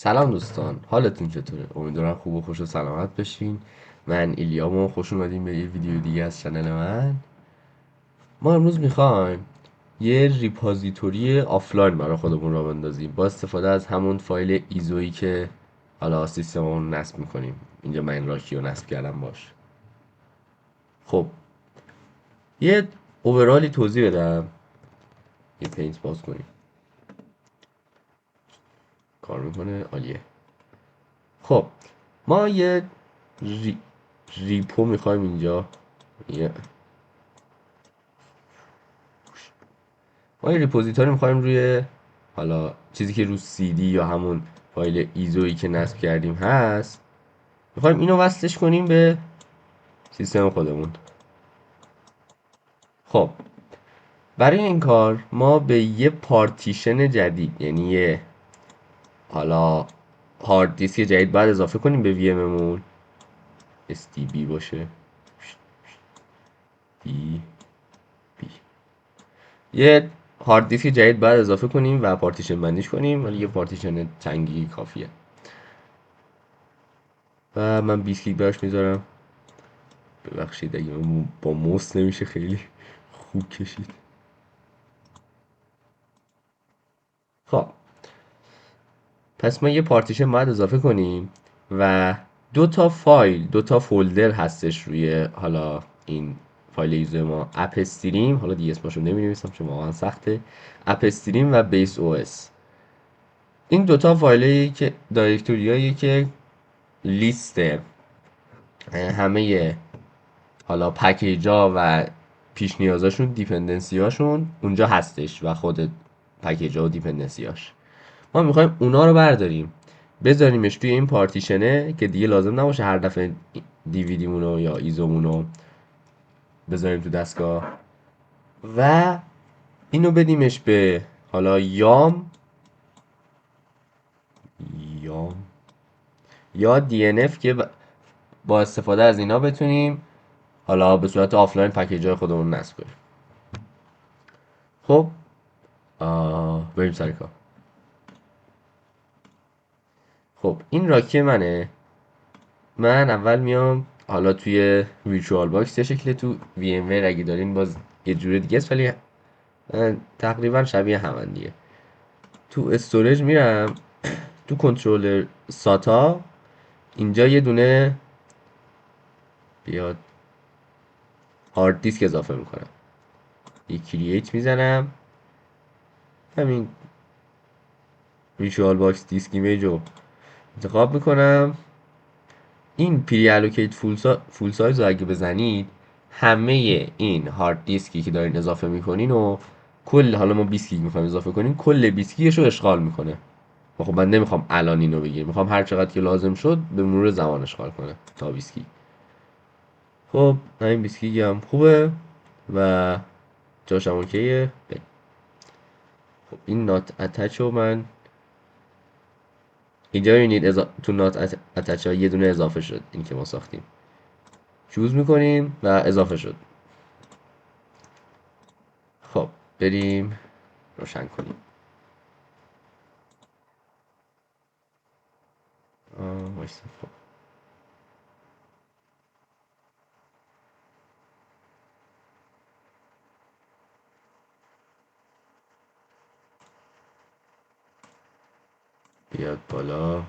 سلام دوستان، حالتون چطوره؟ امیدوارم خوب و خوش و سلامت باشین. من ایلیام و خوش اومدین به یه ویدیو دیگه از چنل من. ما امروز میخوایم یه ریپازیتوری آفلاین برای خودمون را بندازیم با استفاده از همون فایل ایزویی که حالا سیستممون نصب میکنیم. اینجا من این راکی رو نصب کردم باش. خب یه اوورالی توضیح بدم. یه پینت باز کنیم. کار میکنه عالیه. خب ما یه ری... ریپو میخوایم اینجا. یه ما یه ریپوزیتوری میخوایم روی حالا چیزی که رو سی دی یا همون فایل ایزویی که نصب کردیم هست، میخوایم اینو وصلش کنیم به سیستم خودمون. خب برای این کار ما به یه پارتیشن جدید، یعنی یه حالا هارد دیسک جدید باید اضافه کنیم به وی اممون. STB باشه. دی بی یه هارد دیسک جدید باید اضافه کنیم و پارتیشن بندیش کنیم، ولی یه پارتیشن چنگی کافیه. و من 20 گیگ براش میذارم. ببخشید اگه با موس نمیشه خیلی خوب کشید. خب پس ما یه پارتیشن باید اضافه کنیم و دو تا فولدر هستش روی حالا این فایل یوزر ما. اپ استریم، حالا دیگه اسمشو نمی‌نویسم چون واقعا سخته. اپ استریم و بیس او اس. این دوتا فایلی که دایرکتوریایی که لیست همه حالا پکیجا و پیش نیازاشون، دیپندنسی هاشون اونجا هستش و خود پکیجا و دیپندنسیاش. ما میخوایم اونا رو برداریم بذاریمش توی این پارتیشنه که دیگه لازم نباشه هر دفعه دیویدیمونو یا ایزومونو بذاریم تو دستگاه و اینو بدیمش به حالا یام یا DNF که با استفاده از اینا بتونیم حالا به صورت آفلاین پکیجای خودمون نصب کنیم. خب بریم سر کار. خب این راکی منه. من اول میام حالا توی ویرچوال باکس یه شکل، تو وی ام ویر اگه دارین باز یه جور دیگه است، ولی تقریبا شبیه همن دیگه. تو استوریج میرم، تو کنترلر ساتا اینجا یه دونه بیاد هارد دیسک اضافه میکنم. یه کرییت میزنم، همین ویژوال باکس دیسک ایمیج رو انتخاب میکنم. این پری الوکیت فول سایز رو اگه بزنید، همه این هارد دیسکی که دارین اضافه میکنین و کل، حالا ما 20 گیگ میخوایم اضافه کنیم، کل 20 گیگش رو اشغال میکنه. خب من نمیخوام الان اینو بگیرم، میخوام هر چقدر که لازم شد به مرور زمان اشغال کنه تا 20 گیگ. خب همین 20 گیگ هم خوبه و جاش هم اوکیه. خب این نات اتچ رو من اینجا ببینید تو نات اتچ ها یه دونه اضافه شد، این که ما ساختیم. چوز میکنیم و اضافه شد. خب بریم روشن کنیم. وایسا. خب بیاد بالا.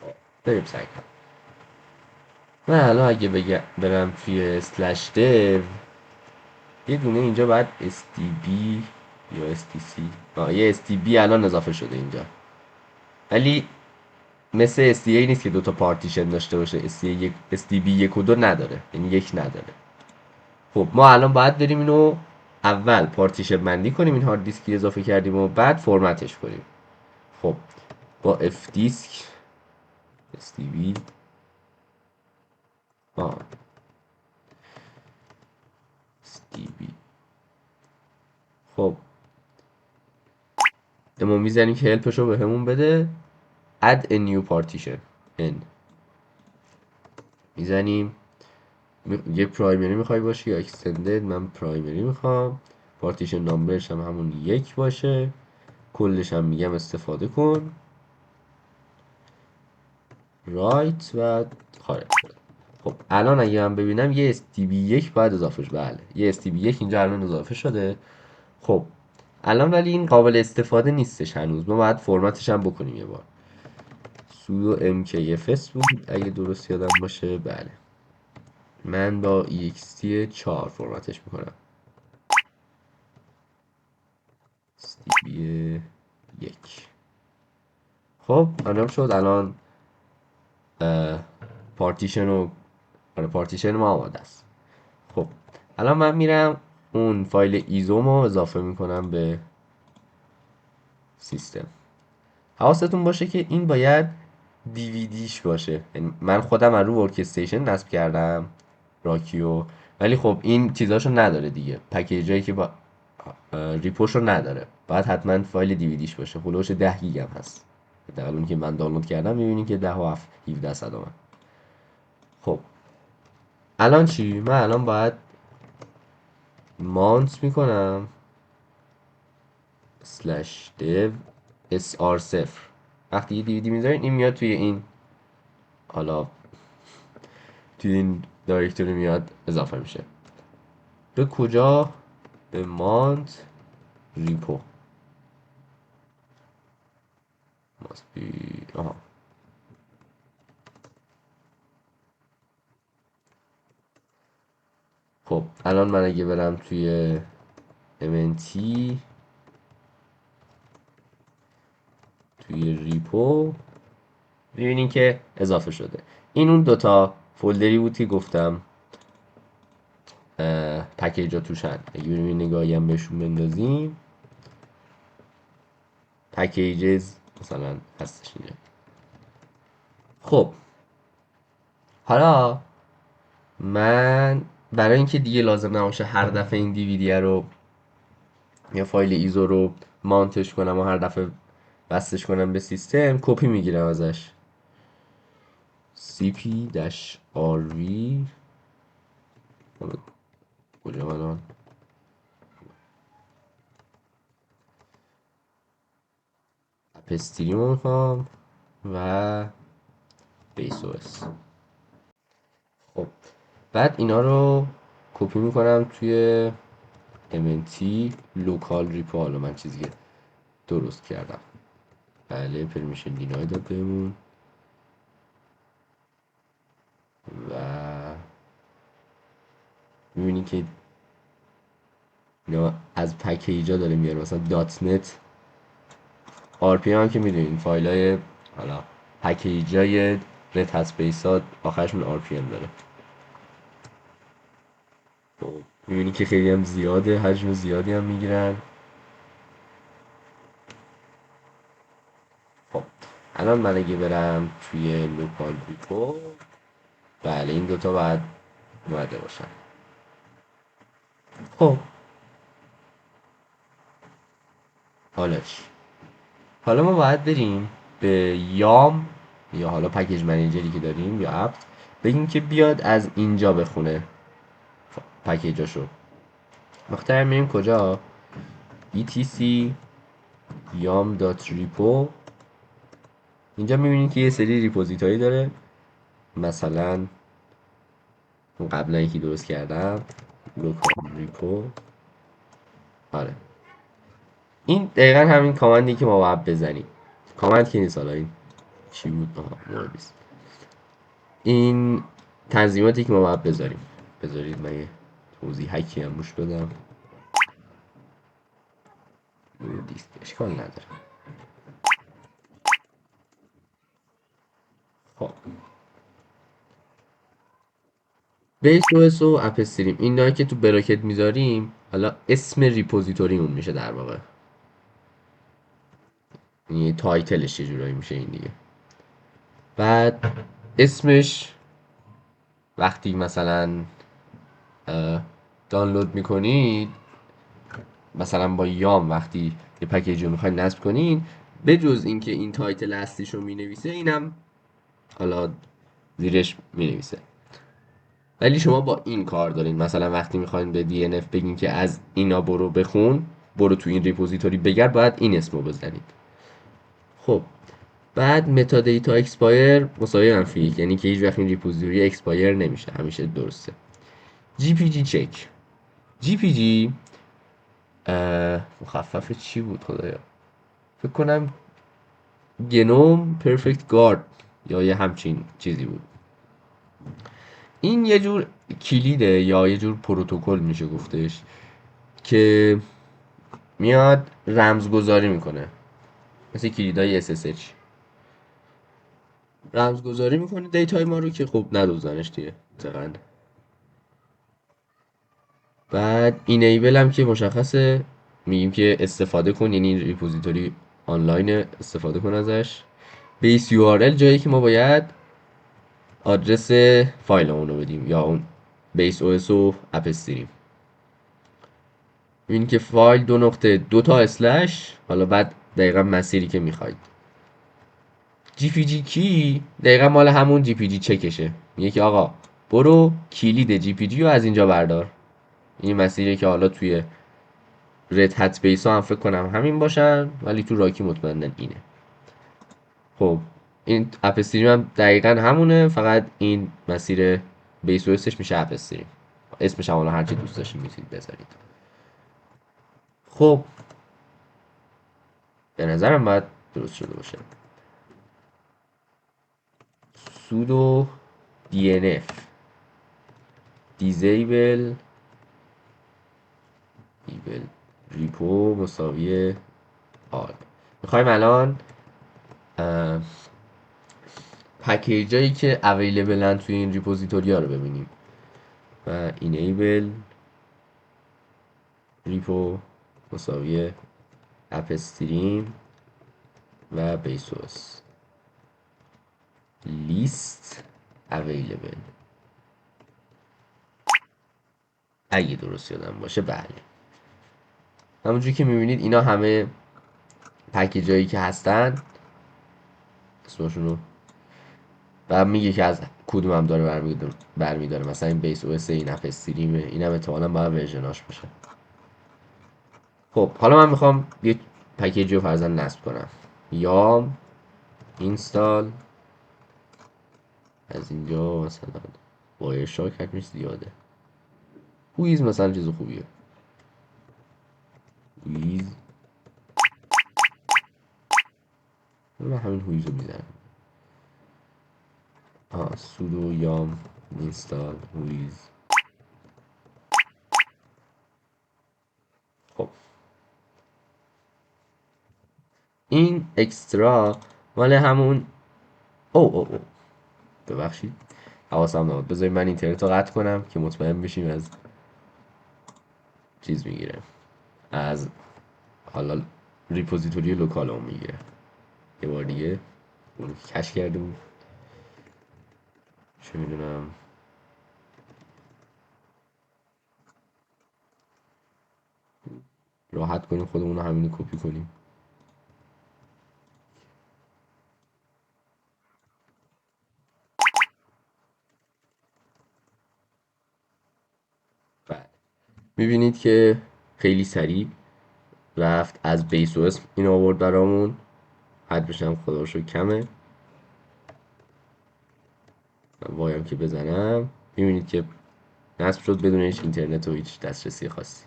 خب بریم سعی کنیم. من الان اگه برم توی اسلش دیو، یه دونه اینجا باید STB یا STC، یه STB الان اضافه شده اینجا، ولی مثل STA نیست که دوتا پارتیشن داشته باشه. STB یک و دو نداره، یعنی یک نداره. خب ما الان باید بریم اینو اول پارتیشن بندی کنیم، این هارد دیسکی اضافه کردیم و بعد فرمتش کنیم. خب با F دیسک STB STB خب ما میزنیم که هلپشو به همون بده. add a new partition n میزنیم. یه پرایمری میخوای باشه یا اکستندد؟ من پرایمری میخوام. پارتیشن نامبرش هم همون 1 باشه. کلش هم میگم استفاده کن رایت و خارج شد. خب الان اگه من ببینم یه stb1 باید اضافه شد. بله یه stb1 اینجا الان اضافه شده. خب الان ولی این قابل استفاده نیستش هنوز. ما باید فرمتش هم بکنیم یه بار. sudo mkfs بود اگه درست یادم باشه. بله من با ext 4 فرمتش میکنم. stb1. خب الان شد. الان پارتیشن رو پارتیشن ما آماده است. خب الان من میرم اون فایل ایزوم رو اضافه میکنم به سیستم. حواستون باشه که این باید دیویدیش باشه. یعنی من خودم از رو ورکستیشن نصب کردم راکیو، ولی خب این چیزاشو نداره دیگه. پکیجایی که با ریپوش رو نداره. باید حتما فایل دیویدیش باشه. هلوش 10 گیگ هم هست. در اون که من دانلود کردم میبینید که 10 و 17 صدام. خب الان چی؟ من الان باید مانت میکنم /dev sr0. وقتی یه دیویدی میذارین این میاد توی این، حالا توی این دایرکتوری میاد اضافه میشه. به کجا؟ به مانت ریپو. آها خب الان من اگه برم توی mnt توی ریپو میبینین که اضافه شده. این اون دوتا فولدری بود که گفتم پکیجا توشن. اگه بریم نگاهی هم بهشون بندازیم پکیجز مثلا هستش اینجا. خب حالا من برای اینکه دیگه لازم نباشه هر دفعه این دیویدی رو یا فایل ایزو رو مانتش کنم و هر دفعه بستش کنم به سیستم، کپی میگیرم ازش. cp-rv کجا الان اپستریم رو میخوام و بیس او اس. خب بعد اینا رو کپی میکنم توی mnt لوکال ریپو. حالا من چیزی که درست کردم. بله پرمیشن دینای داد بهمون و میبینی که اینا از پکیجا داره میاره. مثلا دات نت آر پی هم که میدونین فایل های حالا پکیجای نت اسپیس ها آخرشون آر پی ام داره. خب میبینی که خیلی هم زیاده، حجم زیادی هم میگیرن. خب الان من اگه برم توی لوکال ریپو، بله این دوتا باید اومده باشن. خب حالا چی؟ حالا ما باید بریم به یام یا حالا پکیج منیجری که داریم یا اپ بگیم که بیاد از اینجا بخونه پکیجاشو. مختار میریم کجا؟ etc yam.repo. اینجا میبینید که یه سری ریپوزیتوری داره. مثلا قبلا یکی درست کردم local repo. آره این دقیقا همین کامندی که ما باید بزنیم. کامند که نیست، حالا این چی بود؟ مهم نیست. این تنظیماتی که ما باید بذاریم. بذارید من یه توضیح هکی هم روش بدم. دیست اشکال نداره. خب بیس او اس و اپ استریم اینا که تو براکت میذاریم حالا اسم ریپوزیتوریمون میشه در واقع. یعنی تایتلش یه جورایی میشه این دیگه. بعد اسمش وقتی مثلا دانلود میکنید مثلا با یام وقتی یه پکیج رو میخواین نصب کنین، به جز اینکه این تایتل اصلیش رو مینویسه، اینم حالا زیرش مینویسه. ولی شما با این کار دارین، مثلا وقتی میخواین به DNF بگین که از اینا برو بخون، برو تو این ریپوزیتوری بگرد، باید این اسمو بزنید. خب بعد متا دیتا اکسپایر مساوی منفی، یعنی که هیچ وقت این ریپوزیتوری اکسپایر نمیشه، همیشه درسته. جی پی جی چک. جی پی جی مخفف چی بود خدایا؟ فکر کنم گنوم پرفکت گارد یا یه همچین چیزی بود. این یه جور کلیده یا یه جور پروتکل میشه گفتش، که میاد رمزگذاری میکنه، مثل کلیدای SSH رمزگذاری میکنه دیتای ما رو، که خب ندوزنش دیگه دقیقاً. بعد اینیبل هم که مشخصه، میگیم که استفاده کن، یعنی این ریپوزیتوری آنلاین استفاده کن ازش. بیس یو آر ال جایی که ما باید آدرس فایلمون رو بدیم، یا اون بیس او اس و اپ استریم. این که فایل 2 نقطه 2 تا اسلش، حالا بعد دقیقا مسیری که میخواید. جی پی جی کی دقیقا مال همون جی پی جی چکشه، میگه که آقا برو کلید جی پی جی رو از اینجا بردار. این مسیری که حالا توی رد هت بیس ها هم فکر کنم همین باشن، ولی تو راکی مطمئنن اینه. خب این اپ استریم هم دقیقا همونه، فقط این مسیر بیس او اسش میشه اپ استریم، اسمش هم حالا هرچی دوست داشتین میتونید بذارید. خب به نظرم باید درست شده باشه. سودو DNF disable ایبل ریپو مساوی آل. میخوایم الان پکیجایی که اویلیبلن توی این ریپوزیتوری ها رو ببینیم. و enable ریپو مساوی اپ استریم و بیسوس لیست اویلیبل، اگه درست یادم باشه. بله همونجوری که میبینید اینا همه پکیجایی که هستن اسمشون رو، و میگه که از کدوم هم داره برمیداره. مثلا این بیس او اس، این اپ استریمه، اینم احتمالاً باید ورژناش باشه. خب حالا من میخوام یه پکیجی رو فرضاً نصب کنم. یا اینستال از اینجا، مثلا وایر شارک حجمش زیاده، هویز مثلا چیز خوبیه، هویز، من همین هویز رو میزنم. سودو یام اینستال هویز. خب این اکسترا مال همون او ببخشید حواسم نبود. بذارید من اینترنت رو قطع کنم که مطمئن بشیم از چیز میگیره، از حالا ریپوزیتوری لوکال اون میگیره. یه بار دیگه اون کش کرده بود، چه میدونم. راحت کنیم خودمون رو همینو کپی کنیم. بعد میبینید که خیلی سریع رفت از بیس و اسم این آورد برامون، حجمش هم خدا رو شکر کمه. من وایم که بزنم میبینید که نصب شد بدون هیچ اینترنت و هیچ دسترسی خاصی.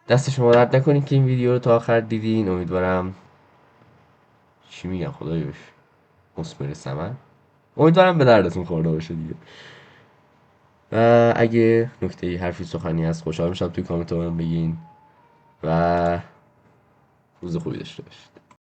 دست شما درد نکنید که این ویدیو رو تا آخر دیدین. امیدوارم چی میگم خدایوش مثمر ثمر، امیدوارم به دردتون خورده باشه دیگه. و اگه نکته حرفی سخنی هست خوشحال میشم توی کامنت رو بگین، و روز خوبی داشته باشید.